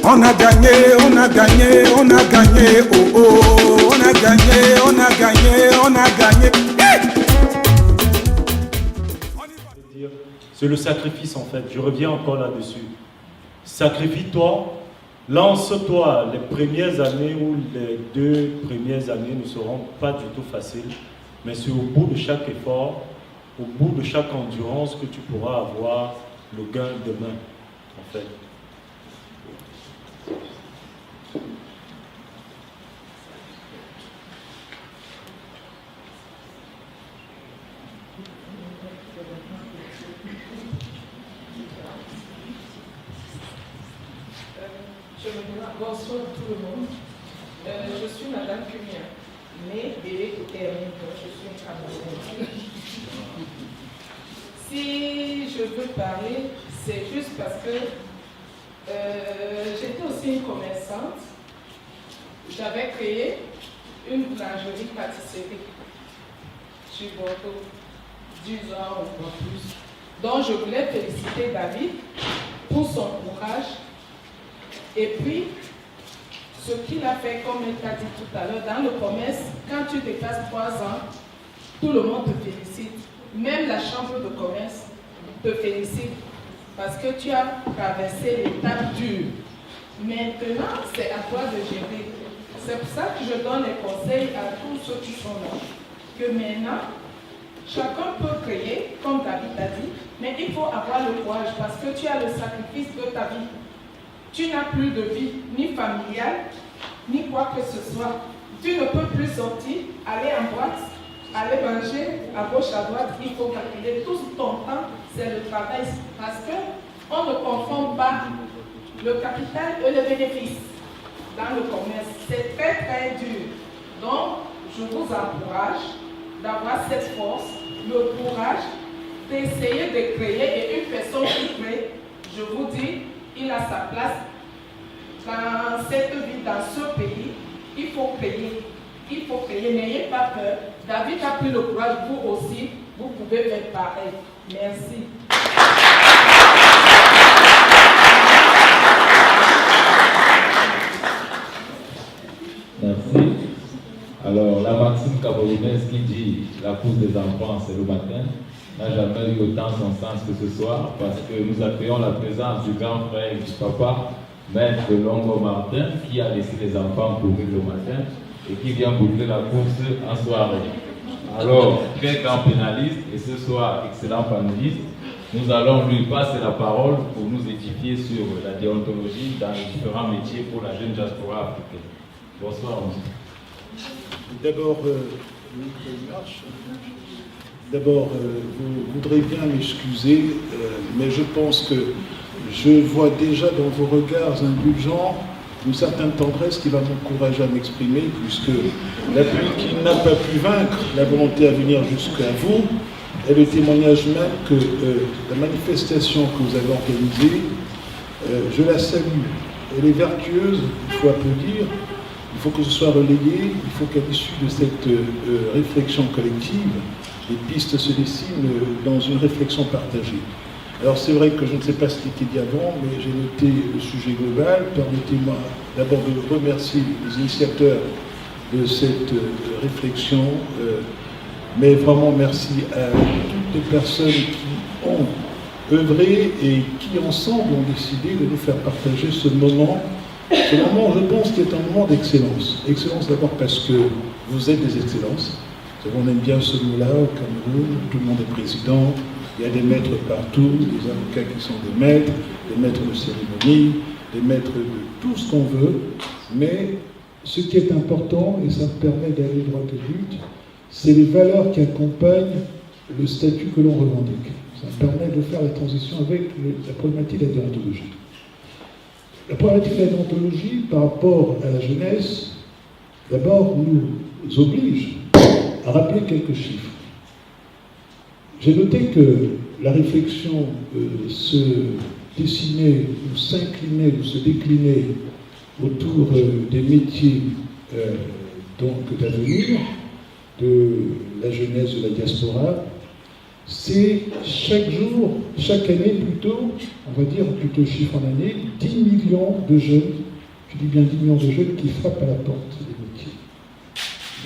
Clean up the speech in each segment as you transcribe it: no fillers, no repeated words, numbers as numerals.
On a gagné, on a gagné, on a gagné, oh oh, on a gagné, on a gagné, on a gagné. C'est le sacrifice en fait, je reviens encore là-dessus. Sacrifie-toi, lance-toi. Les premières années ou les 2 premières années ne seront pas du tout faciles, mais c'est au bout de chaque effort, au bout de chaque endurance que tu pourras avoir le gain demain en fait. Bonsoir tout le monde. Je suis Madame Cumia, née et terminée. Je suis une Camerounaise. Si je veux parler, c'est juste parce que j'étais aussi une commerçante. J'avais créé une boulangerie-pâtisserie sur Bordeaux, 10 ans ou plus. Donc je voulais féliciter David pour son courage. Et puis, ce qu'il a fait, comme il t'a dit tout à l'heure, dans le commerce, quand tu dépasses 3 ans, tout le monde te félicite. Même la chambre de commerce te félicite parce que tu as traversé l'étape dure. Maintenant, c'est à toi de gérer. C'est pour ça que je donne les conseils à tous ceux qui sont là. Que maintenant, chacun peut créer, comme David a dit, mais il faut avoir le courage parce que tu as le sacrifice de ta vie. Tu n'as plus de vie, ni familiale, ni quoi que ce soit. Tu ne peux plus sortir, aller en boîte, aller manger à gauche, à droite. Il faut calculer tout ton temps, c'est le travail. Parce qu'on ne confond pas le capital et le bénéfice dans le commerce. C'est très très dur. Donc, je vous encourage d'avoir cette force, le courage d'essayer de créer. Et une personne qui crée, je vous dis, il a sa place dans cette vie, dans ce pays. Il faut créer. Il faut créer. N'ayez pas peur. David a pris le courage. Vous aussi, vous pouvez faire pareil. Merci. Merci. Alors, la maxime camerounaise qui dit la pousse des enfants, c'est le matin, n'a jamais eu autant son sens que ce soir, parce que nous accueillons la présence du grand frère et du papa, maître Longo Martin, qui a laissé les enfants courir le matin et qui vient boucler la course en soirée. Alors, très grand pénaliste et ce soir, excellent panéliste, nous allons lui passer la parole pour nous édifier sur la déontologie dans les différents métiers pour la jeune diaspora africaine. Bonsoir, monsieur. D'abord, vous voudrez bien m'excuser, mais je pense que je vois déjà dans vos regards indulgents une certaine tendresse qui va m'encourager à m'exprimer, puisque la pluie qui n'a pas pu vaincre la volonté à venir jusqu'à vous est le témoignage même que la manifestation que vous avez organisée, je la salue. Elle est vertueuse, il faut applaudir. Il faut que ce soit relayé, il faut qu'à l'issue de cette réflexion collective, les pistes se dessinent dans une réflexion partagée. Alors c'est vrai que je ne sais pas ce qui était dit avant, mais j'ai noté le sujet global. Permettez-moi d'abord de remercier les initiateurs de cette réflexion, mais vraiment merci à toutes les personnes qui ont œuvré et qui ensemble ont décidé de nous faire partager ce moment. Ce moment, je pense, qui est un moment d'excellence. Excellence d'abord parce que vous êtes des excellences. On aime bien ce mot-là au Cameroun, tout le monde est président, il y a des maîtres partout, des avocats qui sont des maîtres de cérémonie, des maîtres de tout ce qu'on veut. Mais ce qui est important, et ça me permet d'aller droit au but, c'est les valeurs qui accompagnent le statut que l'on revendique. Ça me permet de faire la transition avec la problématique de la déontologie. La problématique de la déontologie par rapport à la jeunesse, d'abord nous oblige à rappeler quelques chiffres. J'ai noté que la réflexion se dessinait ou s'inclinait ou se déclinait autour des métiers d'avenir, de la jeunesse de la diaspora. C'est chaque jour chaque année plutôt, on va dire plutôt chiffre en année, 10 millions de jeunes, je dis bien 10 millions de jeunes qui frappent à la porte des métiers.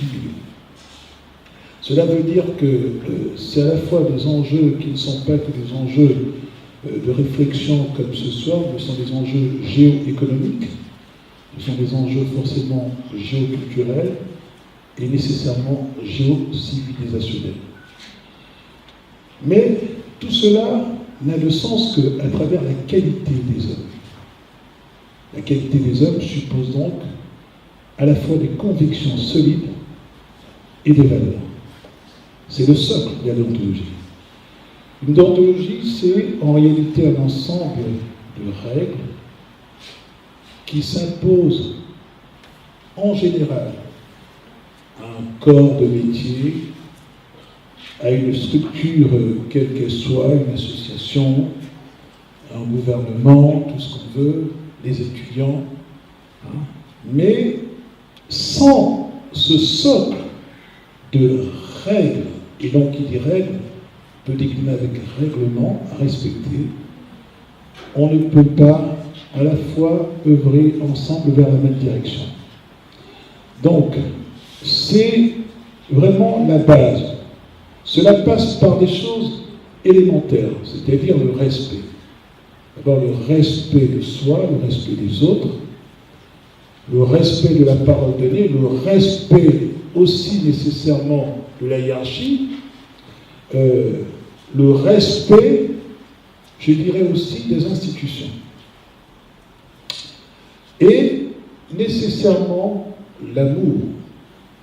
10 millions. Cela veut dire que c'est à la fois des enjeux qui ne sont pas que des enjeux de réflexion comme ce soir, mais ce sont des enjeux géoéconomiques, ce sont des enjeux forcément géoculturels et nécessairement géocivilisationnels. Mais tout cela n'a de sens qu'à travers la qualité des hommes. La qualité des hommes suppose donc à la fois des convictions solides et des valeurs. C'est le socle de la déontologie. Une déontologie, c'est en réalité un ensemble de règles qui s'imposent en général à un corps de métier, à une structure, quelle qu'elle soit, une association, un gouvernement, tout ce qu'on veut, les étudiants, mais sans ce socle de règles, et donc qui dit règles, peut décliner avec règlement à respecter, on ne peut pas à la fois œuvrer ensemble vers la même direction. Donc, c'est vraiment la base. Cela passe par des choses élémentaires, c'est-à-dire le respect. D'abord le respect de soi, le respect des autres, le respect de la parole donnée, le respect aussi nécessairement de la hiérarchie, le respect, je dirais aussi, des institutions. Et nécessairement l'amour.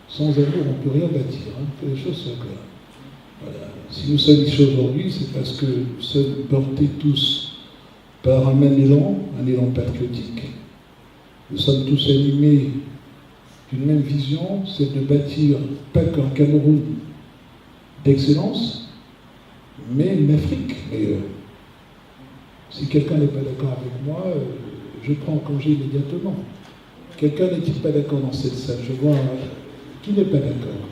Sans amour, on ne peut rien bâtir, que les choses soient claires. Voilà. Si nous sommes ici aujourd'hui, c'est parce que nous sommes portés tous par un même élan, un élan patriotique. Nous sommes tous animés d'une même vision, c'est de bâtir pas qu'un Cameroun d'excellence, mais une Afrique meilleure. Si quelqu'un n'est pas d'accord avec moi, je prends congé immédiatement. Quelqu'un n'est-il pas d'accord dans cette salle? Je vois qui n'est pas d'accord.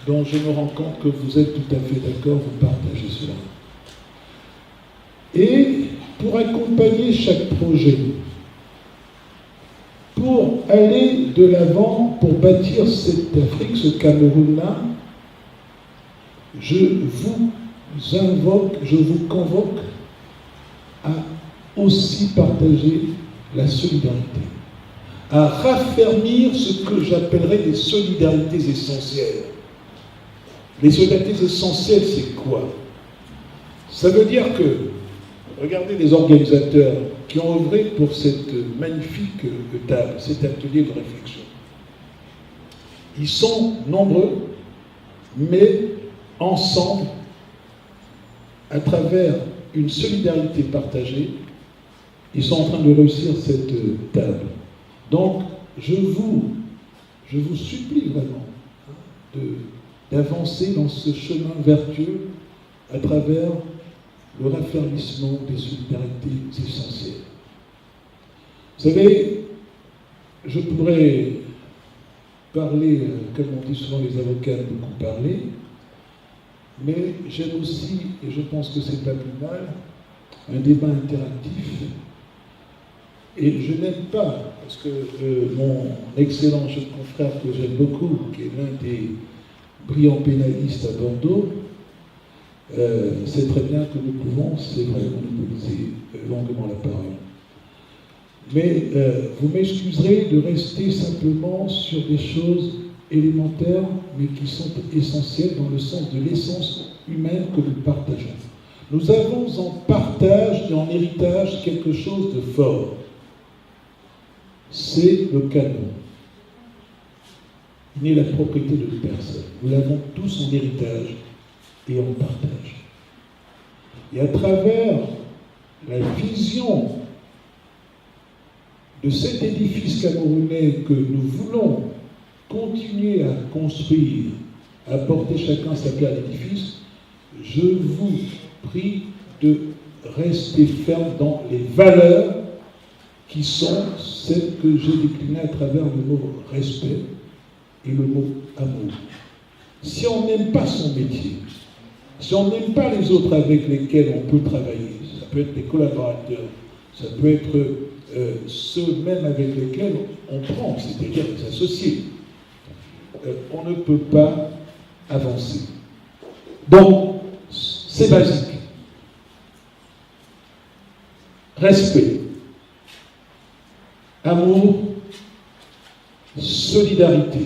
Donc je me rends compte que vous êtes tout à fait d'accord, vous partagez cela. Et pour accompagner chaque projet, pour aller de l'avant, pour bâtir cette Afrique, ce Cameroun-là, je vous invoque, je vous convoque à aussi partager la solidarité, à raffermir ce que j'appellerais des solidarités essentielles. Les solidarités essentielles, c'est quoi? Ça veut dire que, regardez les organisateurs qui ont œuvré pour cette magnifique table, cet atelier de réflexion. Ils sont nombreux, mais ensemble, à travers une solidarité partagée, ils sont en train de réussir cette table. Donc, je vous supplie vraiment d'avancer dans ce chemin vertueux à travers le raffermissement des solidarités essentielles. Vous savez, je pourrais parler, comme on dit souvent les avocats, beaucoup parler, mais j'aime aussi, et je pense que c'est pas plus mal, un débat interactif. Et je n'aime pas, parce que mon excellent jeune confrère que j'aime beaucoup, qui est l'un des brillants pénalistes à Bordeaux, sait très bien que nous pouvons, c'est vrai, monopoliser longuement la parole. Mais vous m'excuserez de rester simplement sur des choses élémentaires, mais qui sont essentielles dans le sens de l'essence humaine que nous partageons. Nous avons en partage et en héritage quelque chose de fort. C'est le canon. Il n'est la propriété de personne. Nous l'avons tous en héritage et en partage. Et à travers la vision de cet édifice camerounais que nous voulons continuer à construire, à porter chacun sa pierre à l'édifice, je vous prie de rester ferme dans les valeurs qui sont celles que j'ai déclinées à travers le mot respect et le mot amour. Si on n'aime pas son métier, Si on n'aime pas les autres avec lesquels on peut travailler, ça peut être des collaborateurs, ça peut être ceux même avec lesquels on prend, c'est-à-dire les associés, on ne peut pas avancer. Donc, c'est basique. Respect, amour, solidarité.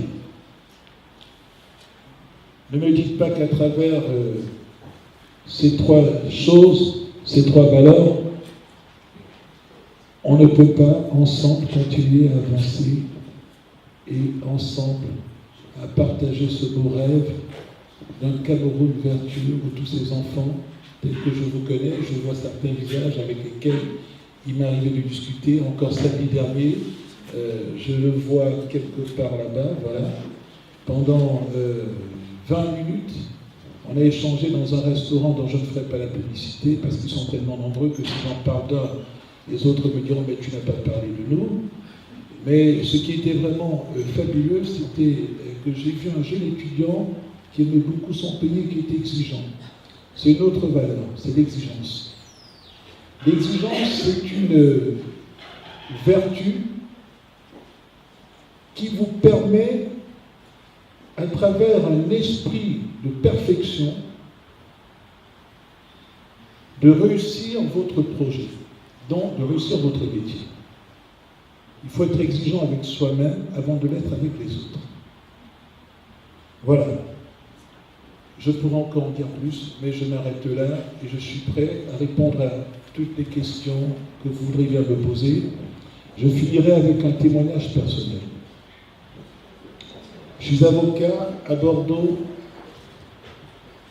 Ne me dites pas qu'à travers ces trois choses, ces trois valeurs, on ne peut pas ensemble continuer à avancer et ensemble à partager ce beau rêve d'un Cameroun vertueux où tous ces enfants, tels que je vous connais, je vois certains visages avec lesquels il m'est arrivé de discuter. Encore samedi dernier, je le vois quelque part là-bas, voilà. Pendant 20 minutes, on a échangé dans un restaurant dont je ne ferai pas la publicité parce qu'ils sont tellement nombreux que si j'en parle d'un, les autres me diront « mais tu n'as pas parlé de nous ». Mais ce qui était vraiment fabuleux, c'était que j'ai vu un jeune étudiant qui aimait beaucoup son pays, qui était exigeant. C'est une autre valeur, c'est l'exigence. L'exigence, c'est une vertu qui vous permet, à travers un esprit de perfection, de réussir votre projet, donc de réussir votre métier. Il faut être exigeant avec soi-même avant de l'être avec les autres. Voilà. Je pourrais encore en dire plus, mais je m'arrête là et je suis prêt à répondre à toutes les questions que vous voudrez bien me poser. Je finirai avec un témoignage personnel. Je suis avocat à Bordeaux.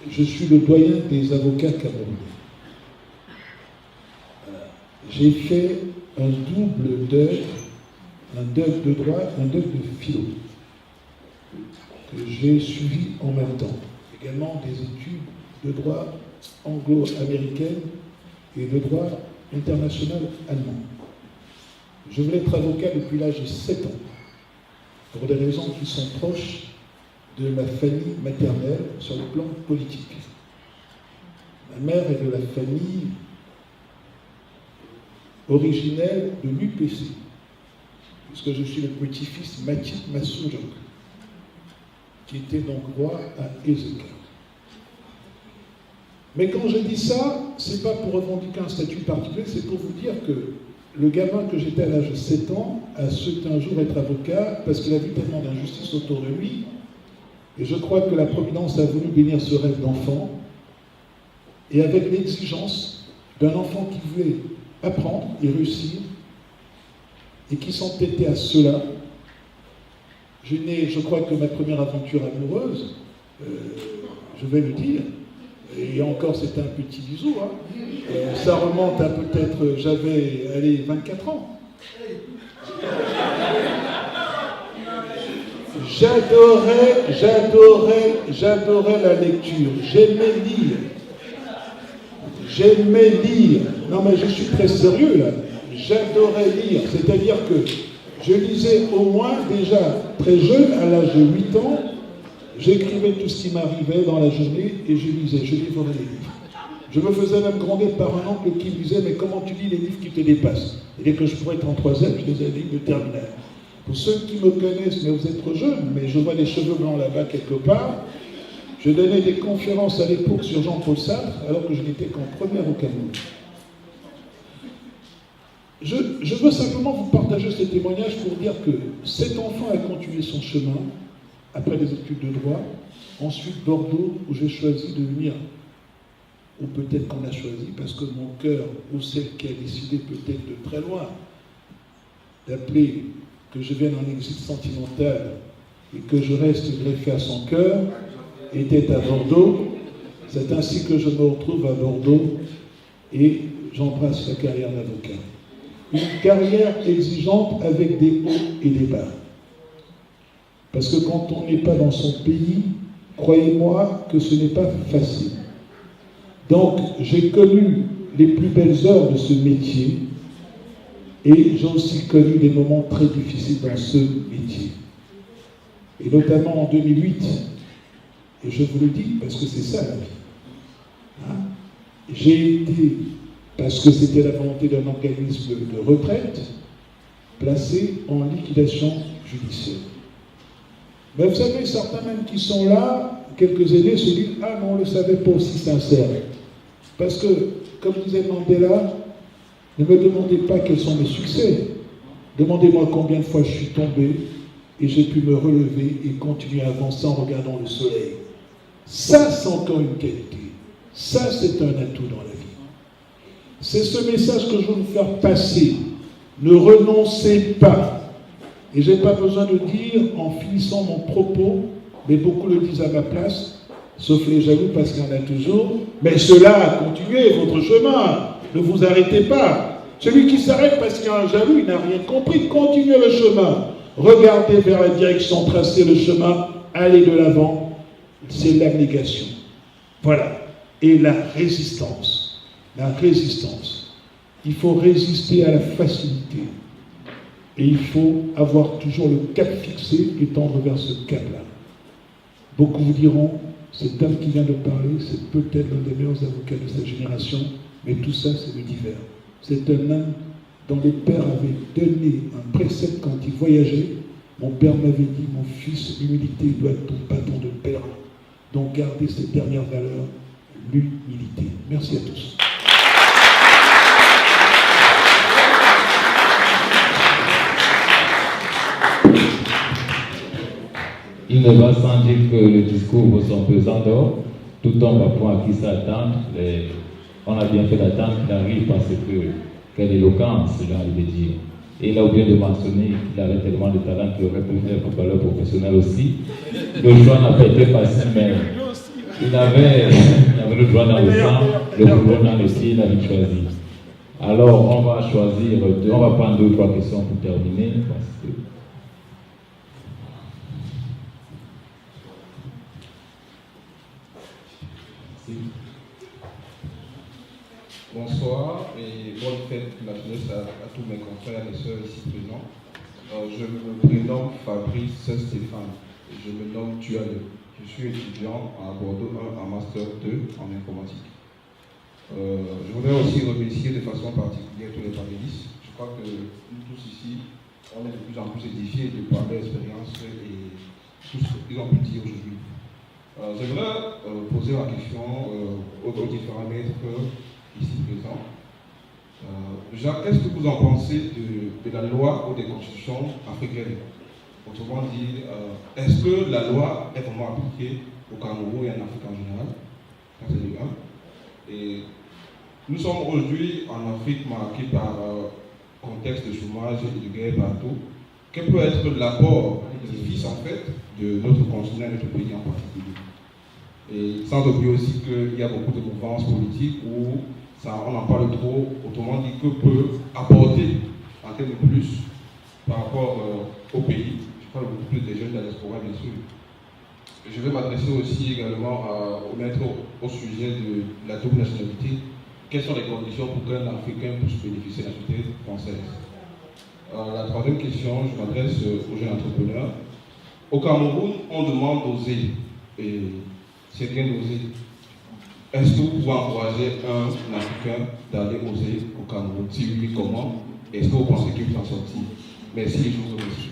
Je suis le doyen des avocats camerounais. J'ai fait un double deuil, un deuil de droit, un deuil de philo, que j'ai suivi en même temps. Également des études de droit anglo-américaine et de droit international allemand. Je voulais être avocat depuis l'âge de 7 ans, pour des raisons qui sont proches de ma famille maternelle sur le plan politique. Ma mère est de la famille originelle de l'UPC, puisque je suis le petit-fils Mathis Massoudjok, qui était donc roi à Ezeka. Mais quand je dis ça, c'est pas pour revendiquer un statut particulier, c'est pour vous dire que le gamin que j'étais à l'âge de 7 ans a souhaité un jour être avocat parce qu'il a vu tellement d'injustice autour de lui. Et je crois que la Providence a voulu bénir ce rêve d'enfant. Et avec l'exigence d'un enfant qui voulait apprendre et réussir, et qui s'entêtait à cela, je crois que ma première aventure amoureuse, je vais le dire, et encore c'était un petit bisou, hein, ça remonte à peut-être, j'avais 24 ans. J'adorais la lecture, j'aimais lire, non mais je suis très sérieux là, j'adorais lire, c'est-à-dire que je lisais au moins déjà très jeune, à l'âge de 8 ans, j'écrivais tout ce qui m'arrivait dans la journée et je lisais, je dévorais les livres. Je me faisais même gronder par un oncle qui me disait « mais comment tu lis les livres qui te dépassent ?» Et dès que je pourrais être en 3e, je lisais les livres de terminale. Pour ceux qui me connaissent, mais vous êtes trop jeunes, mais je vois les cheveux blancs là-bas quelque part, je donnais des conférences à l'époque sur Jean-Paul Sartre, alors que je n'étais qu'en première au Cameroun. Je veux simplement vous partager ce témoignage pour dire que cet enfant a continué son chemin, après des études de droit, ensuite Bordeaux, où j'ai choisi de venir, ou peut-être qu'on a choisi, parce que mon cœur, ou celle qui a décidé peut-être de très loin, d'appeler que je vienne en exil sentimental et que je reste greffé à son cœur, était à Bordeaux. C'est ainsi que je me retrouve à Bordeaux et j'embrasse la carrière d'avocat. Une carrière exigeante avec des hauts et des bas. Parce que quand on n'est pas dans son pays, croyez-moi que ce n'est pas facile. Donc, j'ai connu les plus belles heures de ce métier et j'ai aussi connu des moments très difficiles dans ce métier. Et notamment en 2008, et je vous le dis parce que c'est ça la vie. Hein. J'ai été, parce que c'était la volonté d'un organisme de retraite, placé en liquidation judiciaire. Mais vous savez, certains même qui sont là, quelques années, se disent « Ah, mais on ne le savait pas aussi sincère. » Parce que, comme disait Mandela, ne me demandez pas quels sont mes succès. Demandez-moi combien de fois je suis tombé et j'ai pu me relever et continuer à avancer en regardant le soleil. Ça, c'est encore une qualité. Ça, c'est un atout dans la vie. C'est ce message que je veux vous faire passer. Ne renoncez pas. Et je n'ai pas besoin de dire, en finissant mon propos, mais beaucoup le disent à ma place, sauf les jaloux parce qu'il y en a toujours, mais cela, continuez votre chemin, ne vous arrêtez pas. Celui qui s'arrête parce qu'il y a un jaloux, il n'a rien compris, continuez le chemin. Regardez vers la direction, tracez le chemin, allez de l'avant, c'est l'abnégation. Voilà. Et la résistance. La résistance. Il faut résister à la facilité. Et il faut avoir toujours le cap fixé et tendre vers ce cap-là. Beaucoup vous diront, cet homme qui vient de parler, c'est peut-être l'un des meilleurs avocats de sa génération, mais tout ça, c'est le divers. C'est un homme dont les pères avaient donné un précepte quand il voyageait. Mon père m'avait dit, mon fils, l'humilité doit être ton bâton de père. Donc gardez cette dernière valeur, l'humilité. Merci à tous. Il ne va sans dire que le discours vaut son pesant d'or. Tout homme va pouvoir à qui s'attendre. On a bien fait d'attendre qu'il arrive parce que quelle éloquence, j'ai envie de dire. Et il a oublié de mentionner qu'il avait tellement de talent qu'il aurait pu faire footballeur professionnel aussi. Le choix n'a pas été facile, mais il avait le droit dans le sang, le pouvoir dans le pied, il avait choisi. Alors, on va choisir, on va prendre 2 ou 3 questions pour terminer. Parce que bonsoir et bonne fête de la jeunesse à tous mes confrères et sœurs ici présents. Je me prénomme Fabrice Stéphane. Je me nomme Tuale. Je suis étudiant à Bordeaux 1 en Master 2 en informatique. Je voudrais aussi remercier de façon particulière tous les panélistes. Je crois que nous tous ici, on est de plus en plus édifiés de par leur expérience et tout ce qu'ils ont pu dire aujourd'hui. J'aimerais poser la question aux différents maîtres ici présents. Jacques, qu'est-ce que vous en pensez de la loi ou des constitutions africaines? Autrement dit, est-ce que la loi est vraiment appliquée au Cameroun et en Afrique en général? Ça, c'est le 1. Et nous sommes aujourd'hui en Afrique marqués par contexte de chômage et de guerre partout. Quel peut être l'apport difficile en fait de notre continent et notre pays en particulier? Et sans oublier aussi qu'il y a beaucoup de mouvances politiques où on en parle trop, autrement dit, que peut apporter en termes de plus par rapport au pays. Je parle beaucoup plus des jeunes de la diaspora, bien sûr. Je vais m'adresser aussi également au maître au sujet de la double nationalité. Quelles sont les conditions pour qu'un Africain puisse bénéficier de la nationalité française? La troisième question, je m'adresse aux jeunes entrepreneurs. Au Cameroun, on demande d'oser. Et c'est bien d'oser. Est-ce que vous pouvez encourager un Africain d'aller oser au Cameroun? Si oui, comment? Est-ce que vous pensez qu'il peut en sortir? Merci, je vous remercie.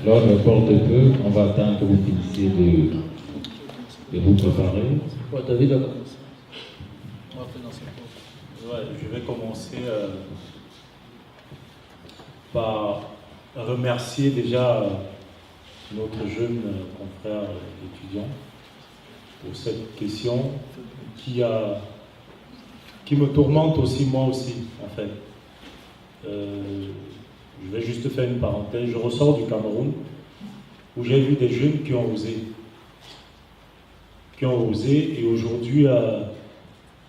Alors, je porte peu, on va attendre que vous finissiez de vous préparer. Ouais, je vais commencer par remercier déjà notre jeune confrère étudiant pour cette question qui me tourmente aussi, moi aussi, en fait. Je vais juste faire une parenthèse. Je ressors du Cameroun où j'ai vu des jeunes qui ont osé. Et aujourd'hui,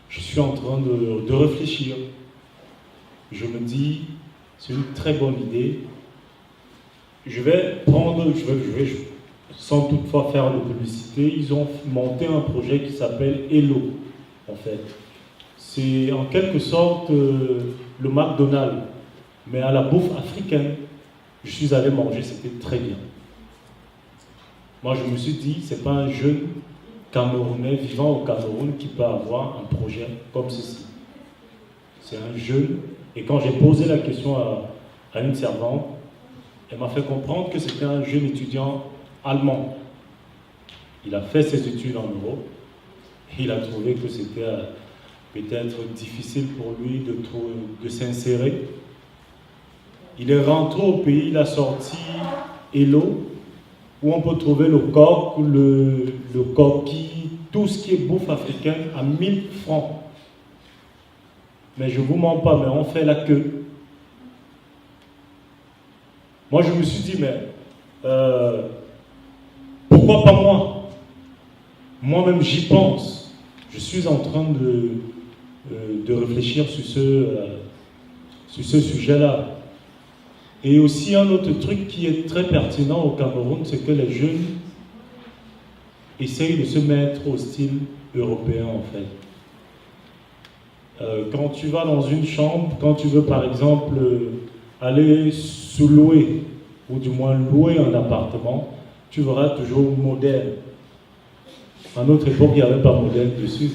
je suis en train de réfléchir. Je me dis, c'est une très bonne idée. Je vais sans toutefois faire de publicité, ils ont monté un projet qui s'appelle Hello, en fait. C'est en quelque sorte le McDonald's Mais à la bouffe africaine, je suis allé manger, c'était très bien. Moi, je me suis dit, ce n'est pas un jeune Camerounais vivant au Cameroun qui peut avoir un projet comme ceci. C'est un jeune. Et quand j'ai posé la question à une servante, elle m'a fait comprendre que c'était un jeune étudiant allemand. Il a fait ses études en Europe. Et il a trouvé que c'était peut-être difficile pour lui de s'insérer. Il est rentré au pays, il a sorti Hello, où on peut trouver le coq, le coquille, tout ce qui est bouffe africaine à 1000 francs. Mais je ne vous mens pas, mais on fait la queue. Moi, je me suis dit, mais pourquoi pas moi? Moi-même, j'y pense. Je suis en train de réfléchir sur ce sujet-là. Et aussi, un autre truc qui est très pertinent au Cameroun, c'est que les jeunes essayent de se mettre au style européen, en fait. Quand tu vas dans une chambre, quand tu veux, par exemple, aller sous-louer, ou du moins louer un appartement, tu verras toujours moderne. À notre époque, il n'y avait pas moderne dessus.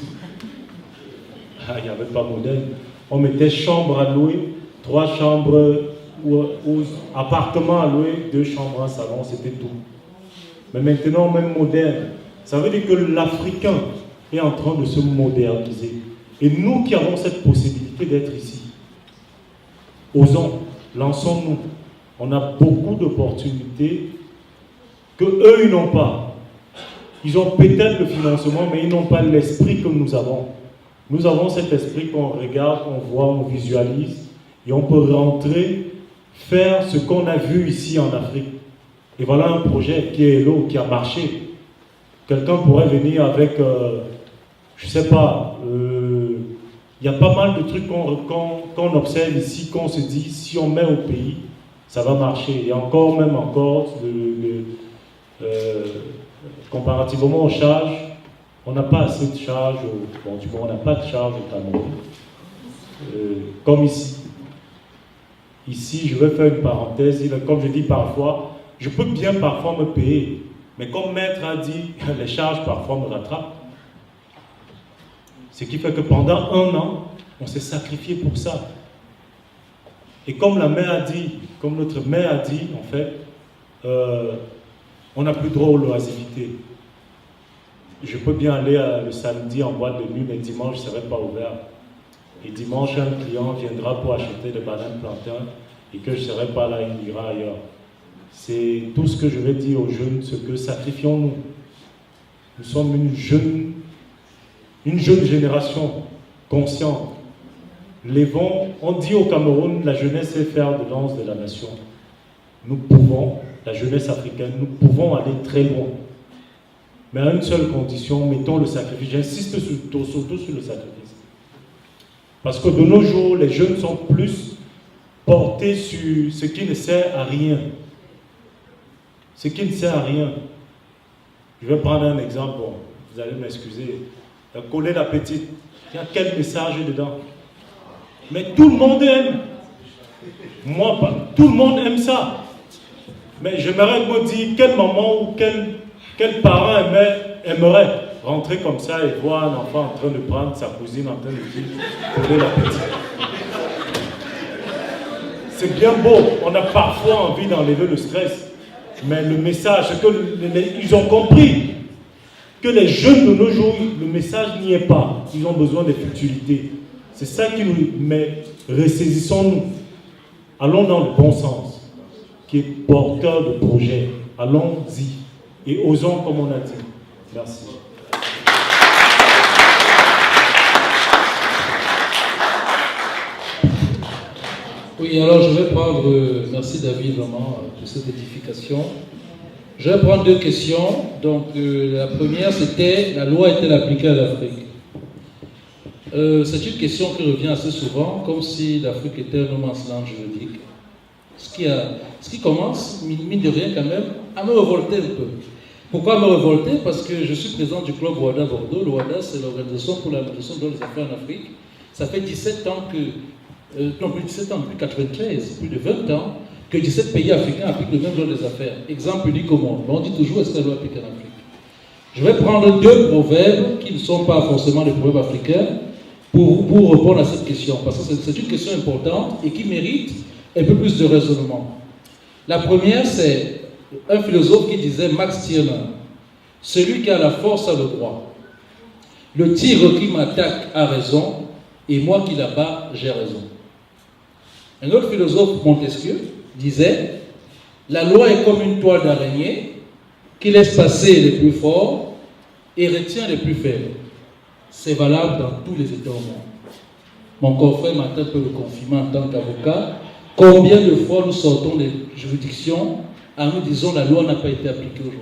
Il n'y avait pas moderne. On mettait chambre à louer, 3 chambres, ou appartement à louer, 2 chambres, un salon, c'était tout. Mais maintenant, même moderne. Ça veut dire que l'Africain est en train de se moderniser. Et nous qui avons cette possibilité d'être ici, osons, lançons-nous. On a beaucoup d'opportunités que eux, ils n'ont pas. Ils ont peut-être le financement, mais ils n'ont pas l'esprit que nous avons. Nous avons cet esprit qu'on regarde, on voit, on visualise, et on peut rentrer, faire ce qu'on a vu ici en Afrique. Et voilà un projet qui est Hello, qui a marché. Quelqu'un pourrait venir avec, je ne sais pas, il y a pas mal de trucs qu'on observe ici, qu'on se dit, si on met au pays, ça va marcher. Et encore, comparativement aux charges, on n'a pas assez de charges, bon, du coup, on n'a pas de charges au Cameroun, comme ici. Ici, je vais faire une parenthèse, comme je dis parfois, je peux bien parfois me payer, mais comme maître a dit, les charges parfois me rattrapent. Ce qui fait que pendant 1 an, on s'est sacrifié pour ça. Et comme la mère a dit, comme notre mère a dit, en fait, on n'a plus droit aux loisivités. Je peux bien aller le samedi en boîte de nuit, mais dimanche, je ne serai pas ouvert. Et dimanche, un client viendra pour acheter des bananes plantains et que je ne serai pas là, il ira ailleurs. C'est tout ce que je vais dire aux jeunes, ce que sacrifions-nous. Nous sommes une jeune génération consciente. On dit au Cameroun, la jeunesse est fer de lance de la nation. Nous pouvons, la jeunesse africaine, nous pouvons aller très loin. Mais à une seule condition, mettons le sacrifice. J'insiste surtout sur le sacrifice. Parce que de nos jours, les jeunes sont plus portés sur ce qui ne sert à rien. Ce qui ne sert à rien. Je vais prendre un exemple, bon, vous allez m'excuser. Coller la petite, il y a quel message dedans? Mais tout le monde aime. Moi, pas. Tout le monde aime ça. Mais j'aimerais me dire quel maman ou quel parent aimerait rentrer comme ça et voir un enfant en train de prendre sa cousine en train de dire coller la petite. C'est bien beau, on a parfois envie d'enlever le stress. Mais le message, c'est qu'ils ont compris que les jeunes de nos jours, le message n'y est pas. Ils ont besoin de futilités. C'est ça qui nous met. Ressaisissons-nous. Allons dans le bon sens, qui est porteur de projet. Allons-y. Et osons comme on a dit. Merci. Oui, alors je vais prendre, merci David vraiment pour cette édification. Je vais prendre 2 questions. Donc la première c'était, la loi est-elle appliquée à l'Afrique? C'est une question qui revient assez souvent, comme si l'Afrique était un no man's land juridique. Ce qui commence, mine de rien quand même, à me révolter un peu. Pourquoi me révolter? Parce que je suis président du club Rwanda Bordeaux. Le Rwanda, c'est l'organisation pour la médiation dans les affaires en Afrique. Ça fait 17 ans que non plus de 17 ans, depuis 93, plus de 20 ans, que 17 pays africains appliquent le même genre des affaires. Exemple unique au monde. Mais on dit toujours, est-ce que la loi applique en Afrique? Je vais prendre deux proverbes qui ne sont pas forcément des proverbes africains pour répondre à cette question, parce que c'est une question importante et qui mérite un peu plus de raisonnement. La première, c'est un philosophe qui disait, Max Stirner, celui qui a la force a le droit. Le tigre qui m'attaque a raison, et moi qui l'abat, j'ai raison. Un autre philosophe, Montesquieu, disait, la loi est comme une toile d'araignée qui laisse passer les plus forts et retient les plus faibles. C'est valable dans tous les États au monde. Mon confrère Martin peut le confirmer en tant qu'avocat. Combien de fois nous sortons des juridictions en nous disant la loi n'a pas été appliquée aujourd'hui?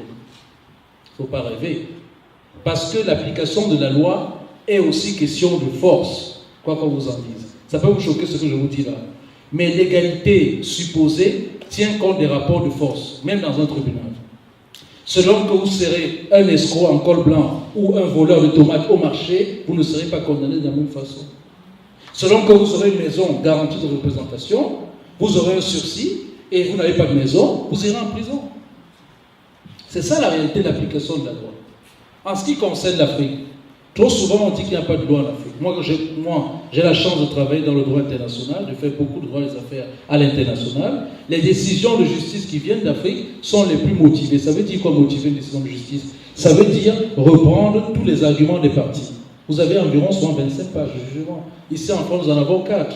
Il ne faut pas rêver. Parce que l'application de la loi est aussi question de force, quoi qu'on vous en dise. Ça peut vous choquer ce que je vous dis là. Mais l'égalité supposée tient compte des rapports de force, même dans un tribunal. Selon que vous serez un escroc en col blanc ou un voleur de tomates au marché, vous ne serez pas condamné de la même façon. Selon que vous aurez une maison garantie de représentation, vous aurez un sursis et vous n'avez pas de maison, vous irez en prison. C'est ça la réalité de l'application de la loi. En ce qui concerne l'Afrique, trop souvent on dit qu'il n'y a pas de loi en Afrique. Moi, j'ai la chance de travailler dans le droit international, de faire beaucoup de droits des affaires à l'international. Les décisions de justice qui viennent d'Afrique sont les plus motivées. Ça veut dire quoi motiver une décision de justice? Ça veut dire reprendre tous les arguments des parties. Vous avez environ 125 pages de jugement. Ici en France, nous en avons 4.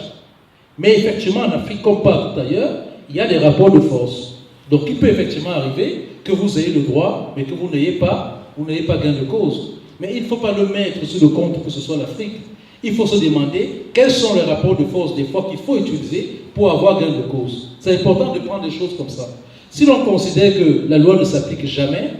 Mais effectivement, en Afrique, comme partout ailleurs, il y a des rapports de force. Donc il peut effectivement arriver que vous ayez le droit, mais que vous n'ayez pas gain de cause. Mais il ne faut pas le mettre sur le compte que ce soit l'Afrique. Il faut se demander quels sont les rapports de force des fois qu'il faut utiliser pour avoir gain de cause. C'est important de prendre des choses comme ça. Si l'on considère que la loi ne s'applique jamais,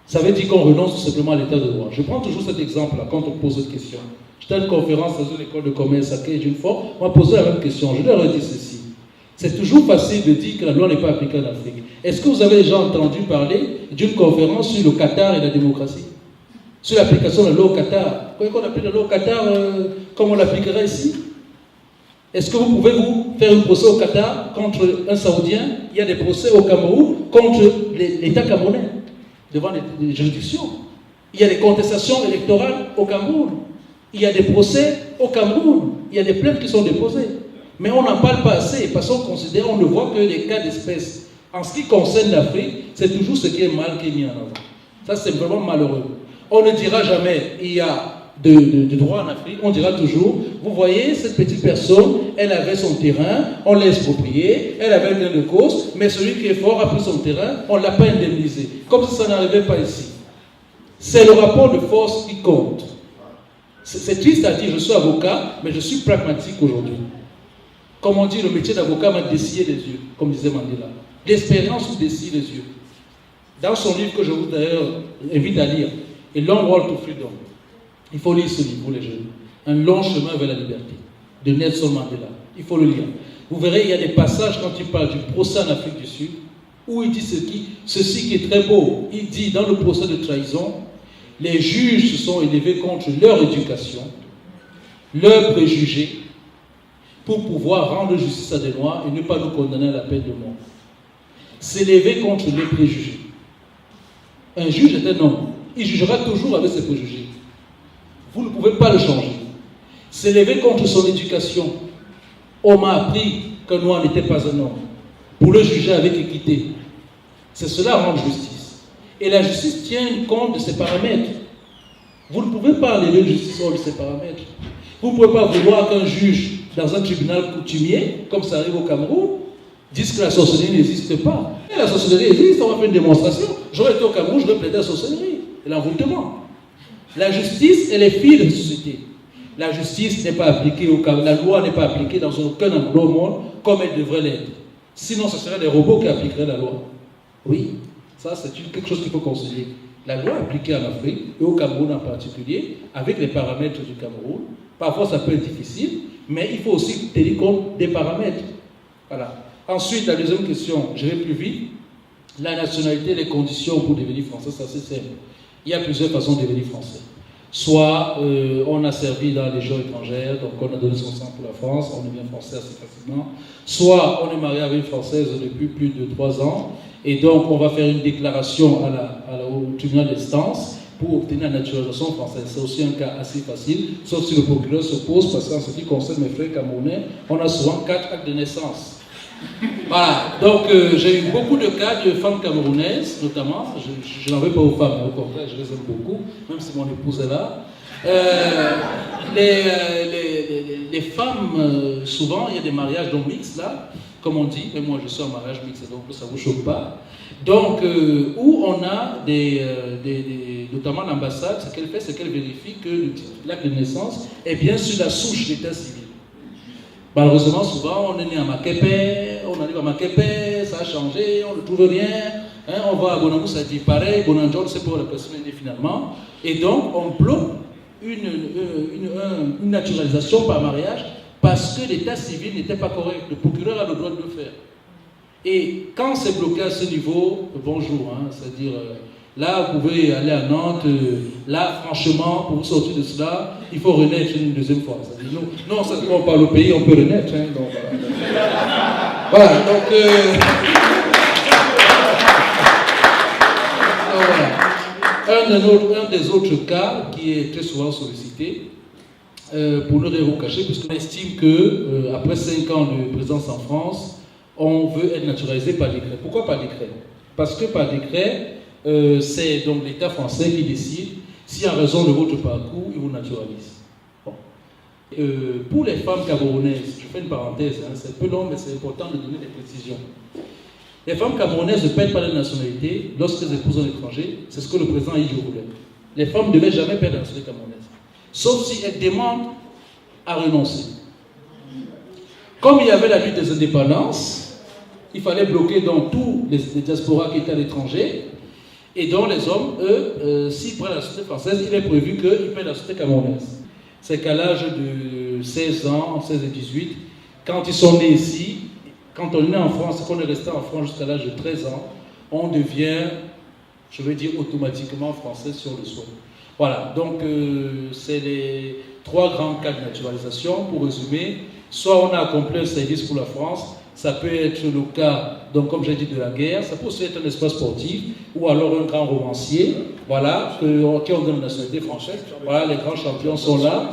ça veut dire qu'on renonce tout simplement à l'état de droit. Je prends toujours cet exemple-là quand on pose cette question. J'étais à une conférence dans une école de commerce à Cage une fois, on m'a posé la même question. Je leur ai dit ceci. C'est toujours facile de dire que la loi n'est pas appliquée en Afrique. Est-ce que vous avez déjà entendu parler d'une conférence sur le Qatar et la démocratie? Sur l'application de la loi au Qatar? Vous croyez qu'on applique la loi au Qatar comme on l'appliquerait ici? Est-ce que vous pouvez vous faire un procès au Qatar contre un Saoudien? Il y a des procès au Cameroun contre l'État camerounais, devant les juridictions. Il y a des contestations électorales au Cameroun. Il y a des procès au Cameroun. Il y a des plaintes qui sont déposées. Mais on n'en parle pas assez parce qu'on considère, on ne voit que les cas d'espèce. En ce qui concerne l'Afrique, c'est toujours ce qui est mal qui est mis en avant. Ça, c'est vraiment malheureux. On ne dira jamais il y a de droit en Afrique, on dira toujours, vous voyez, cette petite personne, elle avait son terrain, on l'a exproprié, elle avait gain de cause, mais celui qui est fort a pris son terrain, on ne l'a pas indemnisé. Comme si ça n'arrivait pas ici. C'est le rapport de force qui compte. C'est triste à dire, je suis avocat, mais je suis pragmatique aujourd'hui. Comme on dit, le métier d'avocat m'a dessillé les yeux, comme disait Mandela. L'expérience vous dessille les yeux. Dans son livre que je vous d'ailleurs invite à lire, A Long Walk to Freedom, il faut lire ce livre pour les jeunes. Un long chemin vers la liberté, de Nelson Mandela. Il faut le lire. Vous verrez, il y a des passages quand il parle du procès en Afrique du Sud, où il dit ceci qui est très beau. Il dit, dans le procès de trahison, les juges se sont élevés contre leur éducation, leurs préjugés, pour pouvoir rendre justice à des Noirs et ne pas nous condamner à la peine de mort. S'élever contre les préjugés. Un juge est un homme. Il jugera toujours avec ses préjugés. Vous ne pouvez pas le changer. S'élever contre son éducation. On m'a appris qu'un Noir n'était pas un homme. Pour le juger avec équité. C'est cela rendre justice. Et la justice tient compte de ses paramètres. Vous ne pouvez pas enlever la justice hors de ses paramètres. Vous ne pouvez pas vouloir qu'un juge dans un tribunal coutumier, comme ça arrive au Cameroun, dise que la sorcellerie n'existe pas. Et la sorcellerie existe, on va faire une démonstration. J'aurais été au Cameroun, j'aurais plaidé à la sorcellerie et l'envoûtement. La justice, elle est fille de la société. La justice n'est pas appliquée au Cameroun, la loi n'est pas appliquée dans aucun endroit au monde comme elle devrait l'être. Sinon, ce seraient des robots qui appliqueraient la loi. Oui, ça c'est quelque chose qu'il faut considérer. La loi appliquée en Afrique, et au Cameroun en particulier, avec les paramètres du Cameroun, parfois ça peut être difficile, mais il faut aussi tenir compte des paramètres. Voilà. Ensuite, la deuxième question, je vais plus vite. La nationalité, les conditions pour devenir français, c'est assez simple. Il y a plusieurs façons de devenir français. soit on a servi dans les légions étrangères, donc on a donné son sang pour la France, on devient français assez facilement, soit on est marié avec une Française depuis plus de 3 ans, et donc on va faire une déclaration au tribunal d'instance pour obtenir la naturalisation française. C'est aussi un cas assez facile, sauf si le procureur s'oppose, parce qu'en ce qui concerne mes frères camerounais, on a souvent 4 actes de naissance. Voilà, donc j'ai eu beaucoup de cas de femmes camerounaises, notamment, je n'en veux pas aux femmes, mais au contraire, je les aime beaucoup, même si mon épouse est là. Les femmes, souvent, il y a des mariages donc mixtes là, comme on dit, mais moi je suis en mariage mixte, donc ça ne vous choque pas. Donc, où on a notamment l'ambassade, ce qu'elle fait, c'est qu'elle vérifie que l'acte de naissance est bien sur la souche d'état civil. Malheureusement, souvent, on est né à Makepe, on arrive à Makepe, ça a changé, on ne trouve rien. Hein, on va à Bonamou, ça dit pareil, Bonanjo, on ne sait pas où la personne est née finalement. Et donc, on bloque une naturalisation par mariage parce que l'état civil n'était pas correct. Le procureur a le droit de le faire. Et quand c'est bloqué à ce niveau, bonjour, hein, c'est-à-dire... là, vous pouvez aller à Nantes. Là, franchement, pour vous sortir de cela, il faut renaître une deuxième fois. Non, ça ne pas le pays, on peut renaître. Hein, donc, voilà, donc... voilà. Un des autres cas qui est très souvent sollicité, pour ne rien vous cacher, puisqu'on estime qu'après 5 ans de présence en France, on veut être naturalisé par décret. Pourquoi par décret? Parce que par décret, c'est donc l'État français qui décide si, en raison de votre parcours, il vous naturalise. Bon. Pour les femmes camerounaises, je fais une parenthèse, hein, c'est un peu long, mais c'est important de donner des précisions. Les femmes camerounaises ne perdent pas de nationalité lorsqu'elles épousent un étranger, c'est ce que le président Iji voulait. Les femmes ne devaient jamais perdre la nationalité camerounaise, sauf si elles demandent à renoncer. Comme il y avait la lutte des indépendances, il fallait bloquer donc tous les diasporas qui étaient à l'étranger. Et donc les hommes, eux, s'ils prennent la société française, il est prévu qu'ils prennent la société camerounaise. C'est qu'à l'âge de 16 ans, 16 et 18, quand ils sont nés ici, quand on est né en France, qu'on est resté en France jusqu'à l'âge de 13 ans, on devient, je veux dire, automatiquement français sur le sol. Voilà, donc c'est les 3 grands cas de naturalisation. Pour résumer, soit on a accompli un service pour la France, ça peut être le cas, donc comme j'ai dit, de la guerre, ça peut aussi être un espace sportif, ou alors un grand romancier, voilà, qui ont donné la nationalité française, voilà, les grands champions sont là,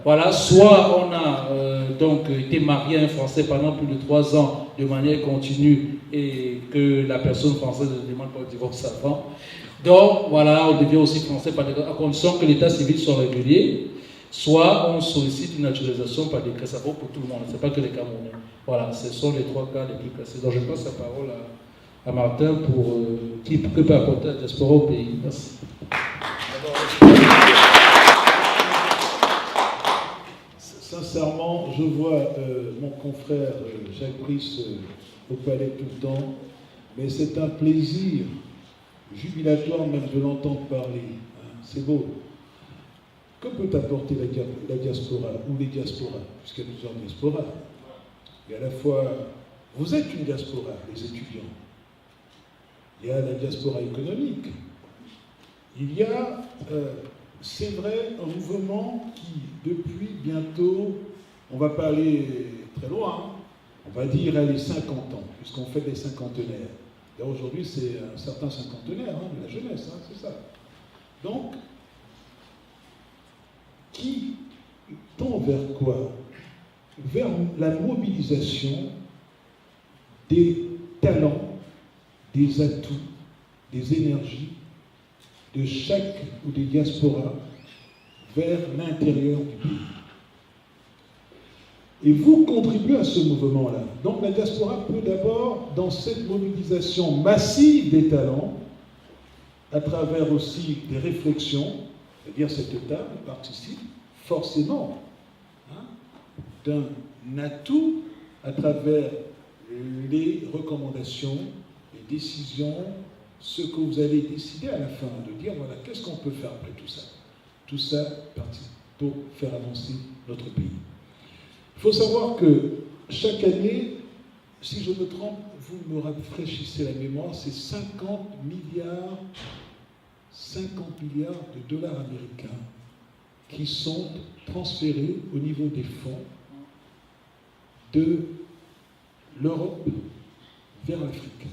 voilà, soit on a donc été marié à un Français pendant plus de 3 ans de manière continue et que la personne française ne demande pas le divorce avant, donc voilà, on devient aussi français à condition que l'état civil soit régulier. Soit on sollicite une naturalisation par décret, ça vaut pour tout le monde, ce n'est pas que les Camerounais. Voilà, ce sont les 3 cas les plus classés. Donc je passe la parole à Martin qui peut apporter la diaspora au pays. Merci. Sincèrement, je vois mon confrère Jacques Brice au palais tout le temps, mais c'est un plaisir jubilatoire même de l'entendre parler. Hein, c'est beau. Que peut apporter la diaspora ou les diasporas, puisqu'il y a plusieurs diasporas? Il y a à la fois, vous êtes une diaspora, les étudiants. Il y a la diaspora économique. Il y a, c'est vrai, un mouvement qui, depuis bientôt, on ne va pas aller très loin, on va dire les 50 ans, puisqu'on fait des cinquantenaires. D'ailleurs, aujourd'hui, c'est un certain cinquantenaire de la jeunesse, hein, c'est ça. Donc, qui tend vers quoi? Vers la mobilisation des talents, des atouts, des énergies de chaque ou des diasporas vers l'intérieur du pays. Et vous contribuez à ce mouvement-là. Donc la diaspora peut d'abord, dans cette mobilisation massive des talents, à travers aussi des réflexions, c'est-à-dire cette table participe forcément d'un atout à travers les recommandations, les décisions, ce que vous allez décider à la fin, de dire, voilà, qu'est-ce qu'on peut faire après tout ça? Tout ça participe pour faire avancer notre pays. Il faut savoir que chaque année, si je me trompe, vous me rafraîchissez la mémoire, c'est 50 milliards de dollars américains qui sont transférés au niveau des fonds de l'Europe vers l'Afrique.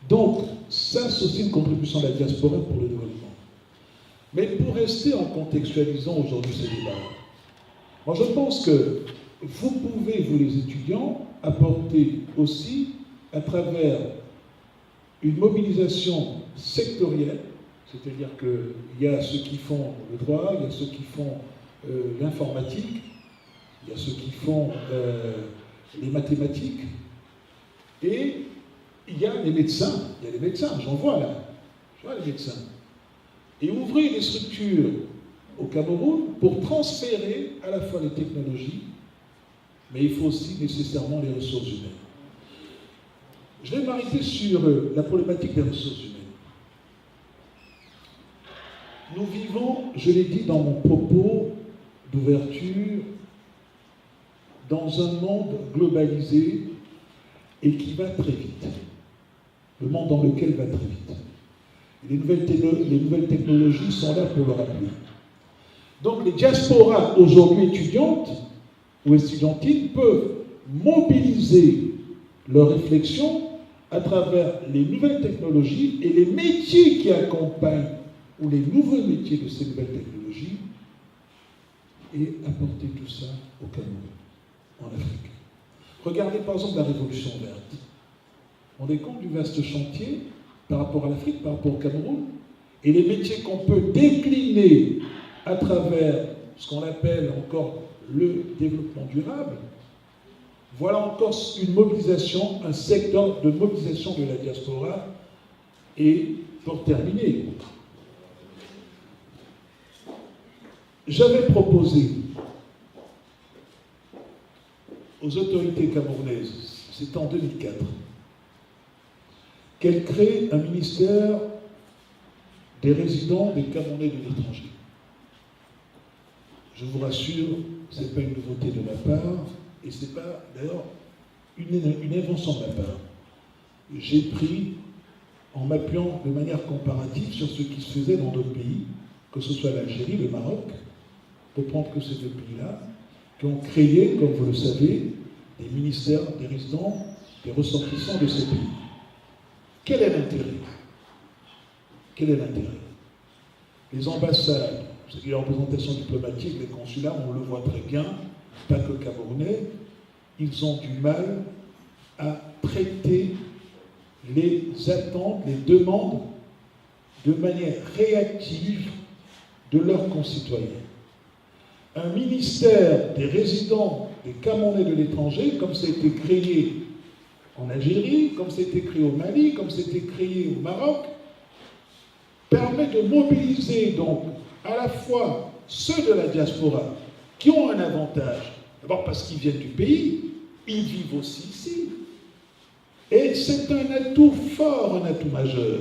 Donc, ça, c'est aussi une contribution de la diaspora pour le développement. Mais pour rester en contextualisant aujourd'hui ce débat, moi je pense que vous pouvez, vous les étudiants, apporter aussi, à travers une mobilisation sectorielle, c'est-à-dire qu'il y a ceux qui font le droit, il y a ceux qui font l'informatique, il y a ceux qui font les mathématiques, et il y a les médecins, j'en vois là, je vois les médecins. Et ouvrir des structures au Cameroun pour transférer à la fois les technologies, mais il faut aussi nécessairement les ressources humaines. Je vais m'arrêter sur la problématique des ressources humaines. Nous vivons, je l'ai dit dans mon propos d'ouverture, dans un monde globalisé et qui va très vite. Le monde dans lequel va très vite. Les nouvelles technologies sont là pour le rappeler. Donc les diasporas aujourd'hui étudiantes ou étudiantines peuvent mobiliser leurs réflexions à travers les nouvelles technologies et les métiers qui accompagnent, ou les nouveaux métiers de ces nouvelles technologies, et apporter tout ça au Cameroun, en Afrique. Regardez par exemple la Révolution verte. On est compte du vaste chantier par rapport à l'Afrique, par rapport au Cameroun, et les métiers qu'on peut décliner à travers ce qu'on appelle encore le développement durable. Voilà encore une mobilisation, un secteur de mobilisation de la diaspora. Et pour terminer, j'avais proposé aux autorités camerounaises, c'était en 2004, qu'elles créent un ministère des résidents des Camerounais de l'étranger. Je vous rassure, ce n'est pas une nouveauté de ma part, et ce n'est pas d'ailleurs une invention de ma part. J'ai pris, en m'appuyant de manière comparative sur ce qui se faisait dans d'autres pays, que ce soit l'Algérie, le Maroc, pour prendre que ces deux pays-là, qui ont créé, comme vous le savez, des ministères des résidents, des ressortissants de ces pays. Quel est l'intérêt? Quel est l'intérêt? Les ambassades, les représentations diplomatiques, les consulats, on le voit très bien, pas que camerounais, ils ont du mal à traiter les attentes, les demandes de manière réactive de leurs concitoyens. Un ministère des résidents des Camerounais de l'étranger, comme ça a été créé en Algérie, comme ça a été créé au Mali, comme ça a été créé au Maroc, permet de mobiliser donc à la fois ceux de la diaspora qui ont un avantage, d'abord parce qu'ils viennent du pays, ils vivent aussi ici. Et c'est un atout fort, un atout majeur,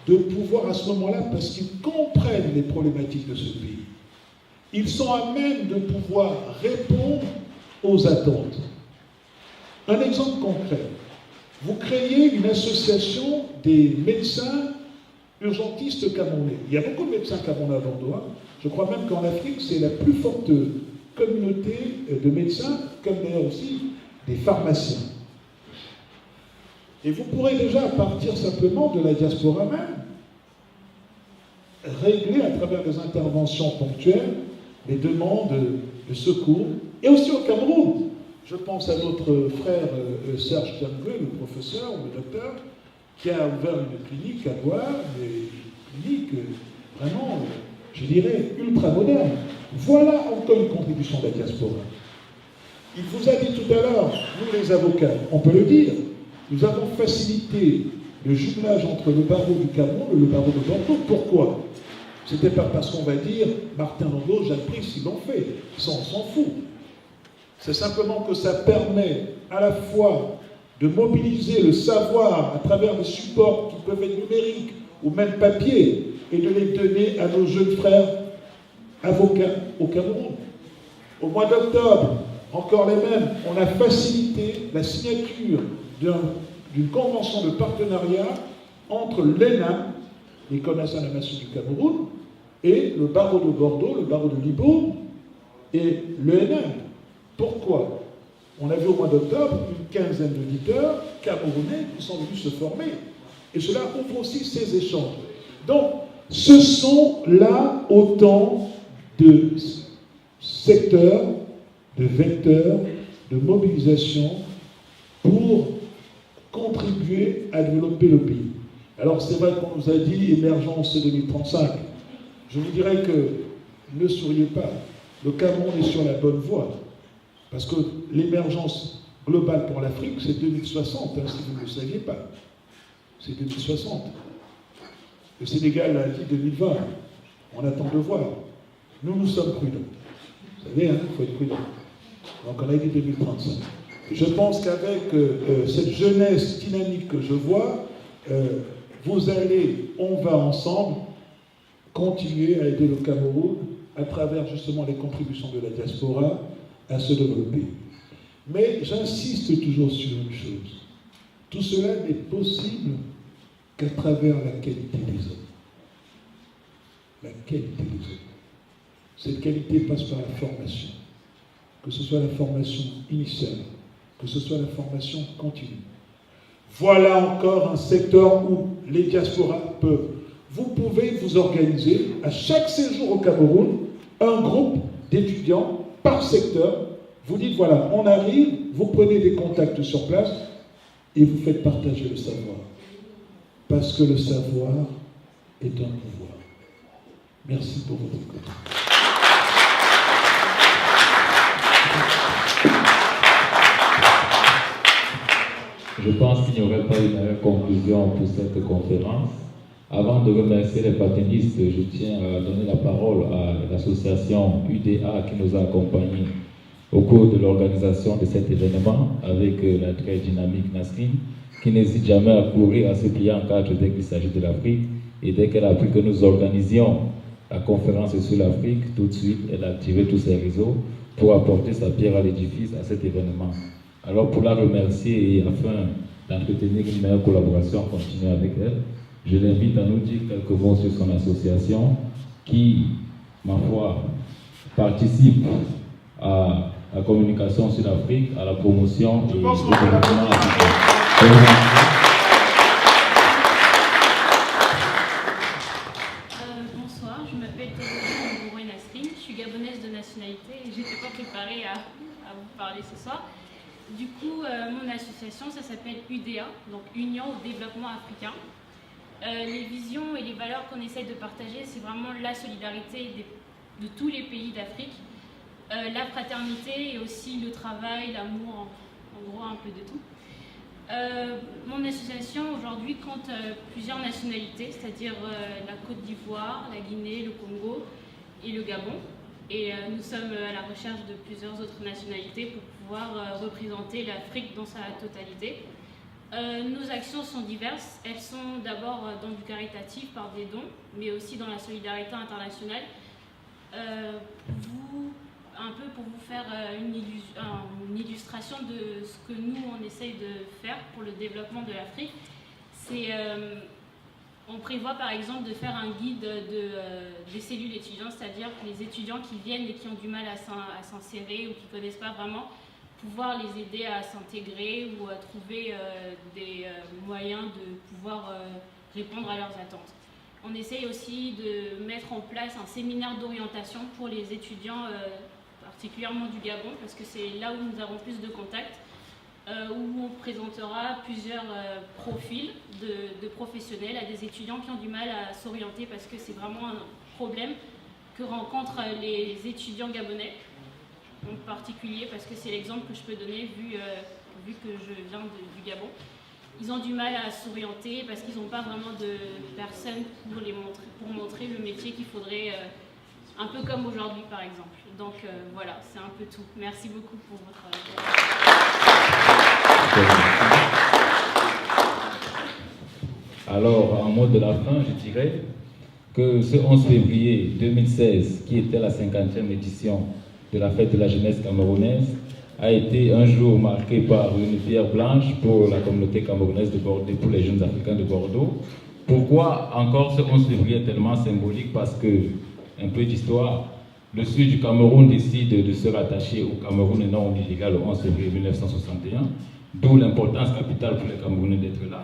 de pouvoir à ce moment-là, parce qu'ils comprennent les problématiques de ce pays, ils sont à même de pouvoir répondre aux attentes. Un exemple concret, vous créez une association des médecins urgentistes camerounais. Il y a beaucoup de médecins camerounais à Bordeaux. Je crois même qu'en Afrique, c'est la plus forte communauté de médecins, comme d'ailleurs aussi des pharmaciens. Et vous pourrez déjà, à partir simplement de la diaspora même, régler à travers des interventions ponctuelles les demandes de secours, et aussi au Cameroun. Je pense à notre frère Serge Kerngue, le professeur ou le docteur, qui a ouvert une clinique à Loire, une clinique vraiment, je dirais, ultra moderne. Voilà encore une contribution de la diaspora. Il vous a dit tout à l'heure, nous les avocats, on peut le dire, nous avons facilité le jumelage entre le barreau du Cameroun et le barreau de Bordeaux. Pourquoi? C'était pas parce qu'on va dire Martin Longo, Jacques Price, ils l'ont fait. Ça, on s'en fout. C'est simplement que ça permet à la fois de mobiliser le savoir à travers des supports qui peuvent être numériques ou même papier et de les donner à nos jeunes frères avocats au Cameroun. Au mois d'octobre, encore les mêmes, on a facilité la signature d'une convention de partenariat entre l'ENA, l'École nationale de la nation du Cameroun, et le barreau de Bordeaux, le barreau de Libourne et l'ENM. Pourquoi? On a vu au mois d'octobre une quinzaine de leaders camerounais qui sont venus se former. Et cela ouvre aussi ces échanges. Donc, ce sont là autant de secteurs, de vecteurs, de mobilisation pour contribuer à développer le pays. Alors, c'est vrai qu'on nous a dit émergence 2035. Je vous dirais que ne souriez pas. Le Cameroun est sur la bonne voie. Parce que l'émergence globale pour l'Afrique, c'est 2060, hein, si vous ne le saviez pas. C'est 2060. Le Sénégal a dit 2020. On attend de voir. Nous sommes prudents. Vous savez, il faut être prudent. Donc on a dit 2035. Je pense qu'avec cette jeunesse dynamique que je vois, on va ensemble continuer à aider le Cameroun à travers justement les contributions de la diaspora à se développer. Mais j'insiste toujours sur une chose. Tout cela n'est possible qu'à travers la qualité des hommes. La qualité des hommes. Cette qualité passe par la formation. Que ce soit la formation initiale, que ce soit la formation continue. Voilà encore un secteur où les diasporas peuvent. Vous pouvez vous organiser à chaque séjour au Cameroun, un groupe d'étudiants par secteur. Vous dites, voilà, on arrive, vous prenez des contacts sur place et vous faites partager le savoir. Parce que le savoir est un pouvoir. Merci pour votre écoute. Je pense qu'il n'y aurait pas une meilleure conclusion pour cette conférence. Avant de remercier les panélistes, je tiens à donner la parole à l'association UDA qui nous a accompagnés au cours de l'organisation de cet événement avec la très dynamique Nasrin, qui n'hésite jamais à courir, à se plier en quatre dès qu'il s'agit de l'Afrique. Et dès qu'elle a appris que nous organisions la conférence sur l'Afrique, tout de suite, elle a activé tous ses réseaux pour apporter sa pierre à l'édifice à cet événement. Alors pour la remercier et afin d'entretenir une meilleure collaboration continue avec elle, je l'invite à nous dire quelques mots sur son association qui, ma foi, participe à la communication sur l'Afrique, à la promotion et au développement africain. Bonsoir, je m'appelle Théodore Nasrin, je suis gabonaise de nationalité et je n'étais pas préparée à vous parler ce soir. Du coup, mon association, ça s'appelle UDA, donc Union au développement africain. Les visions et les valeurs qu'on essaie de partager, c'est vraiment la solidarité de tous les pays d'Afrique, la fraternité et aussi le travail, l'amour, en gros un peu de tout. Mon association aujourd'hui compte plusieurs nationalités, c'est-à-dire la Côte d'Ivoire, la Guinée, le Congo et le Gabon. Et nous sommes à la recherche de plusieurs autres nationalités pour pouvoir représenter l'Afrique dans sa totalité. Nos actions sont diverses. Elles sont d'abord dans du caritatif par des dons, mais aussi dans la solidarité internationale. Pour vous faire une illustration de ce que nous, on essaye de faire pour le développement de l'Afrique, on prévoit par exemple de faire un guide des cellules étudiantes, c'est-à-dire les étudiants qui viennent et qui ont du mal à s'insérer ou qui ne connaissent pas vraiment, pouvoir les aider à s'intégrer ou à trouver des moyens de pouvoir répondre à leurs attentes. On essaye aussi de mettre en place un séminaire d'orientation pour les étudiants, particulièrement du Gabon, parce que c'est là où nous avons plus de contacts, où on présentera plusieurs profils de professionnels à des étudiants qui ont du mal à s'orienter, parce que c'est vraiment un problème que rencontrent les étudiants gabonais, en particulier parce que c'est l'exemple que je peux donner vu que je viens du Gabon. Ils ont du mal à s'orienter parce qu'ils n'ont pas vraiment de personnes pour montrer le métier qu'il faudrait, un peu comme aujourd'hui par exemple. Donc voilà, c'est un peu tout. Merci beaucoup pour votre Alors, en mot de la fin, je dirais que ce 11 février 2016, qui était la 50e édition de la fête de la jeunesse camerounaise, a été un jour marqué par une pierre blanche pour la communauté camerounaise de Bordeaux, pour les jeunes africains de Bordeaux, Pourquoi encore ce 11 février est tellement symbolique? Parce que, un peu d'histoire, le sud du Cameroun décide de se rattacher au Cameroun et non au Nigeria le 11 février 1961, d'où l'importance capitale pour les Camerounais d'être là.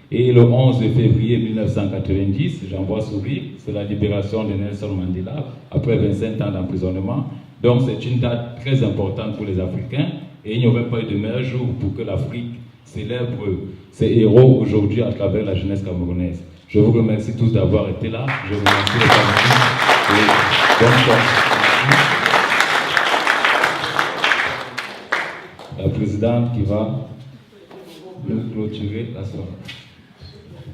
Et le 11 février 1990, j'en vois sourire, c'est la libération de Nelson Mandela après 25 ans d'emprisonnement. Donc c'est une date très importante pour les Africains et il n'y aurait pas eu de meilleur jour pour que l'Afrique célèbre ses héros aujourd'hui à travers la jeunesse camerounaise. Je vous remercie tous d'avoir été là. Je vous remercie les Camerounais et bonne chance. La présidente qui va nous clôturer la soirée.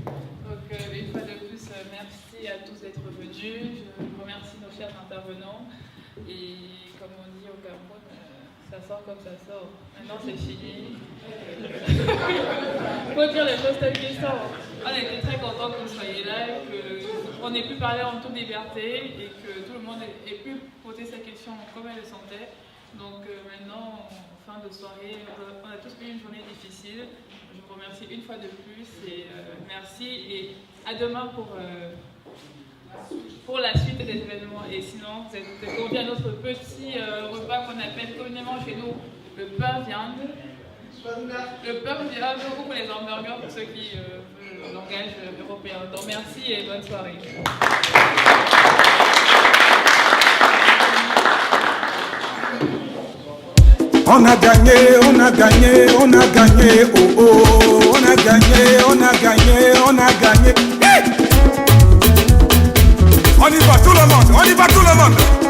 Donc, une fois de plus, merci à tous d'être venus. Je remercie nos chers intervenants. Et comme on dit au Cameroun, ça sort comme ça sort. Maintenant, c'est fini. Il faut dire les choses telles qu'elles sont. On était très contents que vous soyez là, qu'on ait pu parler en toute liberté et que tout le monde ait pu poser sa question comme elle le sentait. Donc maintenant, en fin de soirée, on a tous eu une journée difficile. Je vous remercie une fois de plus et merci et à demain pour la suite des événements. Et sinon, vous êtes conviés à notre petit repas qu'on appelle communément chez nous le pain viande. Le pain viande ou pour les hamburgers pour ceux qui veulent le langage européen. Donc merci et bonne soirée. On a gagné, on a gagné, on a gagné, oh oh, on a gagné, on a gagné, on a gagné. On y va tout le monde, on y va tout le monde.